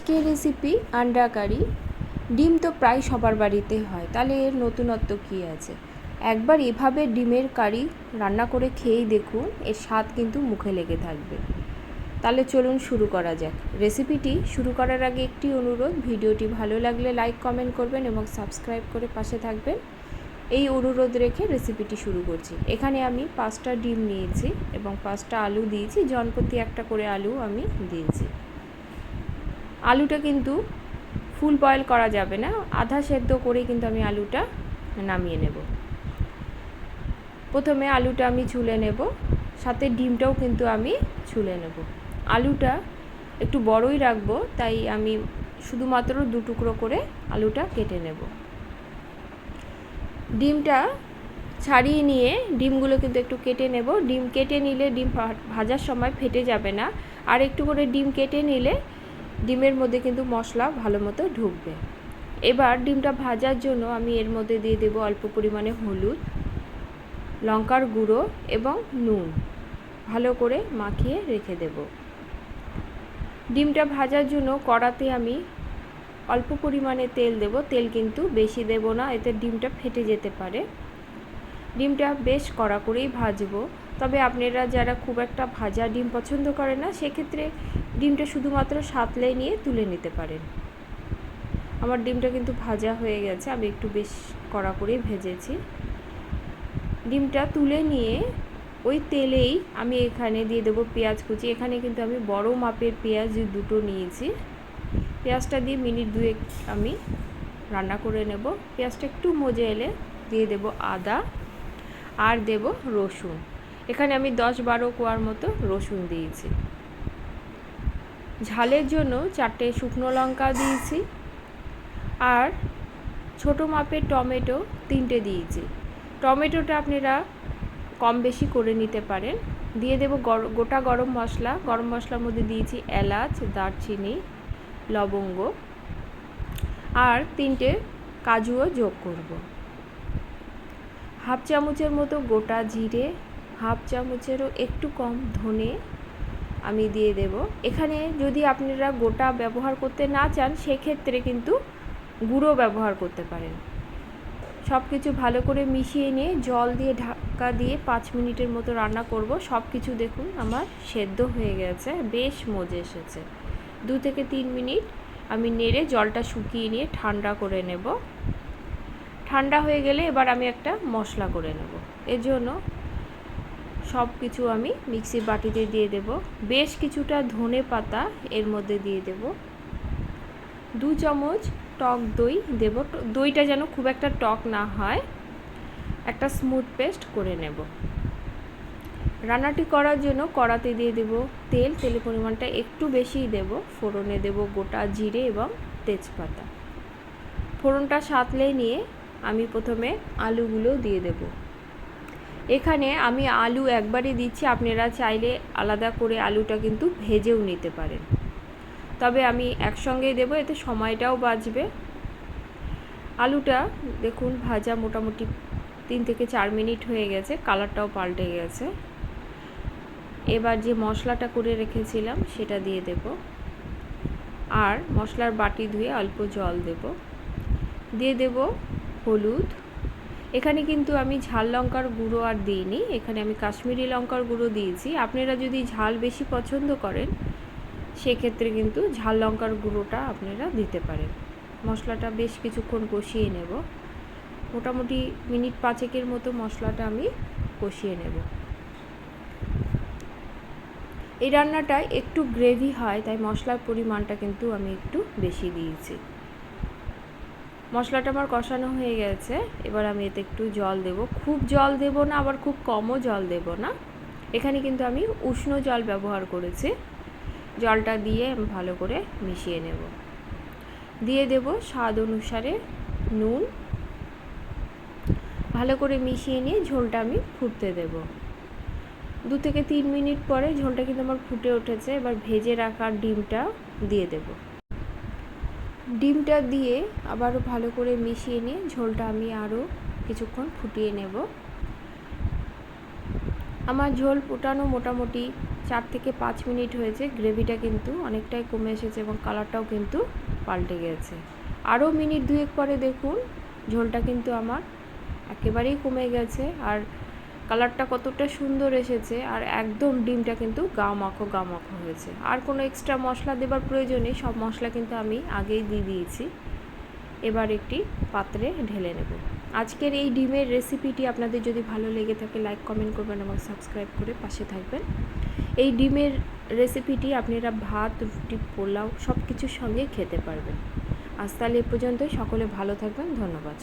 আজকের রেসিপি আন্ডা কারি। ডিম তো প্রায় সবার বাড়িতে হয়, তাহলে এর নতুনত্ব কী আছে? একবার এভাবে ডিমের কারি রান্না করে খেয়েই দেখুন, এর স্বাদ কিন্তু মুখে লেগে থাকবে। তাহলে চলুন শুরু করা যাক। রেসিপিটি শুরু করার আগে একটি অনুরোধ, ভিডিওটি ভালো লাগলে লাইক কমেন্ট করবেন এবং সাবস্ক্রাইব করে পাশে থাকবেন, এই অনুরোধ রেখে রেসিপিটি শুরু করছি। এখানে আমি 5টা ডিম নিয়েছি এবং 5টা আলু দিয়েছি, জনপ্রতি একটা করে আলু আমি দিয়েছি। আলুটা কিন্তু ফুল বয়েল করা যাবে না, আধা সেদ্ধ করেই কিন্তু আমি আলুটা নামিয়ে নেব। প্রথমে আলুটা আমি ছুলে নেব, সাথে ডিমটাও কিন্তু আমি ছুলে নেব। আলুটা একটু বড়ই রাখবো, তাই আমি শুধুমাত্র 2 টুকরো করে আলুটা কেটে নেব। ডিমটা ছাড়িয়ে নিয়ে ডিমগুলো কিন্তু একটু কেটে নেব। ডিম কেটে নিলে ডিম ভাজার সময় ফেটে যাবে না, আর একটু করে ডিম কেটে নিলে ডিমের মধ্যে কিন্তু মশলা ভালো মতো ঢুকবে। এবার ডিমটা ভাজার জন্য আমি এর মধ্যে দিয়ে দেব অল্প পরিমাণে হলুদ, লঙ্কার গুঁড়ো এবং নুন, ভালো করে মাখিয়ে রেখে দেব। ডিমটা ভাজার জন্য কড়াতে আমি অল্প পরিমাণে তেল দেব। তেল কিন্তু বেশি দেব না, এতে ডিমটা ফেটে যেতে পারে। ডিমটা বেশ কড়া করেই ভাজবো, তবে আপনারা যারা খুব একটা ভাজা ডিম পছন্দ করে না, সেক্ষেত্রে ডিমটা শুধুমাত্র সাঁতলে নিয়ে তুলে নিতে পারেন। আমার ডিমটা কিন্তু ভাজা হয়ে গেছে, আমি একটু বেশ কড়া করেই ভেজেছি। ডিমটা তুলে নিয়ে ওই তেলেই আমি এখানে দিয়ে দেবো পেঁয়াজ কুচি। এখানে কিন্তু আমি বড় মাপের পেঁয়াজ 2টো নিয়েছি। পেঁয়াজটা দিয়ে মিনিট 2 আমি রান্না করে নেব। পেঁয়াজটা একটু মজে এলে দিয়ে দেব আদা আর দেব রসুন। এখানে আমি 10-12 কোয়ার মতো রসুন দিয়েছি। ঝালের জন্য 4টে শুকনো লঙ্কা দিয়েছি, আর ছোটো মাপের টমেটো 3টে দিয়েছি। টমেটোটা আপনারা কম বেশি করে নিতে পারেন। দিয়ে দেব গোটা গরম মশলা। গরম মশলার মধ্যে দিয়েছি এলাচ, দারচিনি, লবঙ্গ, আর 3টে কাজুও যোগ করব। হাফ চামচের মতো গোটা জিরে, হাফ চামচেরও একটু কম ধনে আমি দিয়ে দেব। এখানে যদি আপনারা গোটা ব্যবহার করতে না চান, সেক্ষেত্রে কিন্তু গুঁড়ো ব্যবহার করতে পারেন। সব কিছু ভালো করে মিশিয়ে নিয়ে জল দিয়ে ঢাকা দিয়ে 5 মিনিটের মতো রান্না করব। সব কিছু দেখুন আমার সেদ্ধ হয়ে গেছে, বেশ মজে এসেছে। 2 থেকে 3 মিনিট আমি নেড়ে জলটা শুকিয়ে নিয়ে ঠান্ডা করে নেব। ঠান্ডা হয়ে গেলে এবার আমি একটা মশলা করে নেব। এর জন্য সব কিছু আমি মিক্সির বাটিতে দিয়ে দেব। বেশ কিছুটা ধনে পাতা এর মধ্যে দিয়ে দেব। 2 চামচ টক দই দেব। দইটা যেন খুব একটা টক না হয়, একটা স্মুথ পেস্ট করে নেব। রান্নাটি করার জন্য কড়াতে দিয়ে দেব তেল। তেলের পরিমাণটা একটু বেশিই দেব। ফোড়নে দেব গোটা জিরে এবং তেজপাতা। ফোড়নটা সাঁতলে নিয়ে আমি প্রথমে আলুগুলো দিয়ে দেব। এখানে আমি আলু একবারই দিচ্ছি, আপনারা চাইলে আলাদা করে আলুটা কিন্তু ভেজেও নিতে পারেন, তবে আমি একসঙ্গেই দেব, এতে সময়টাও বাঁচবে। আলুটা দেখুন ভাজা মোটামুটি 3 থেকে 4 মিনিট হয়ে গেছে, কালারটাও পাল্টে গেছে। এবার যে মশলাটা করে রেখেছিলাম সেটা দিয়ে দেব, আর মশলার বাটি ধুয়ে অল্প জল দেব। দিয়ে দেব হলুদ। এখানে কিন্তু আমি ঝাল লঙ্কার গুঁড়ো আর দিইনি, এখানে আমি কাশ্মীরি লঙ্কার গুঁড়ো দিয়েছি। আপনারা যদি ঝাল বেশি পছন্দ করেন, সেক্ষেত্রে কিন্তু ঝাল লঙ্কার গুঁড়োটা আপনারা দিতে পারেন। মশলাটা বেশ কিছুক্ষণ কষিয়ে নেব। মোটামুটি মিনিট 5 মতো মশলাটা আমি কষিয়ে নেব। এই রান্নাটা একটু গ্রেভি হয়, তাই মশলার পরিমাণটা কিন্তু আমি একটু বেশি দিয়েছি। মশলাটা আমার কষানো হয়ে গেছে, এবার আমি এতে একটু জল দেব। খুব জল দেব না, আবার খুব কমও জল দেব না। এখানে কিন্তু আমি উষ্ণ জল ব্যবহার করেছি। জলটা দিয়ে আমি ভালো করে মিশিয়ে নেব। দিয়ে দেব স্বাদ অনুসারে নুন। ভালো করে মিশিয়ে নিয়ে ঝোলটা আমি ফুটতে দেব। 2 থেকে 3 মিনিট পরে ঝোলটা কিন্তু আমার ফুটে উঠেছে। এবার ভেজে রাখা ডিমটা দিয়ে দেব। ডিমটা দিয়ে আবারও ভালো করে মিশিয়ে নিয়ে ঝোলটা আমি আরও কিছুক্ষণ ফুটিয়ে নেব। আমার ঝোল ফুটানো মোটামুটি 4 থেকে 5 মিনিট হয়েছে, গ্রেভিটা কিন্তু অনেকটাই কমে এসেছে এবং কালারটাও কিন্তু পাল্টে গেছে। আরও মিনিট 2 পরে দেখুন ঝোলটা কিন্তু আমার একেবারেই কমে গেছে আর কালারটা কতটা সুন্দর এসেছে, আর একদম ডিমটা কিন্তু গা মাখো হয়েছে। আর কোনো এক্সট্রা মশলা দেবার প্রয়োজন নেই, সব মশলা কিন্তু আমি আগেই দিয়ে দিয়েছি। এবার একটি পাত্রে ঢেলে নেব। আজকের এই ডিমের রেসিপিটি আপনাদের যদি ভালো লেগে থাকে লাইক কমেন্ট করবেন এবং সাবস্ক্রাইব করে পাশে থাকবেন। এই ডিমের রেসিপিটি আপনারা ভাত, রুটি, পোলাও সব কিছুর সঙ্গে খেতে পারবেন। আজ তাহলে এ পর্যন্তই, সকলে ভালো থাকবেন, ধন্যবাদ।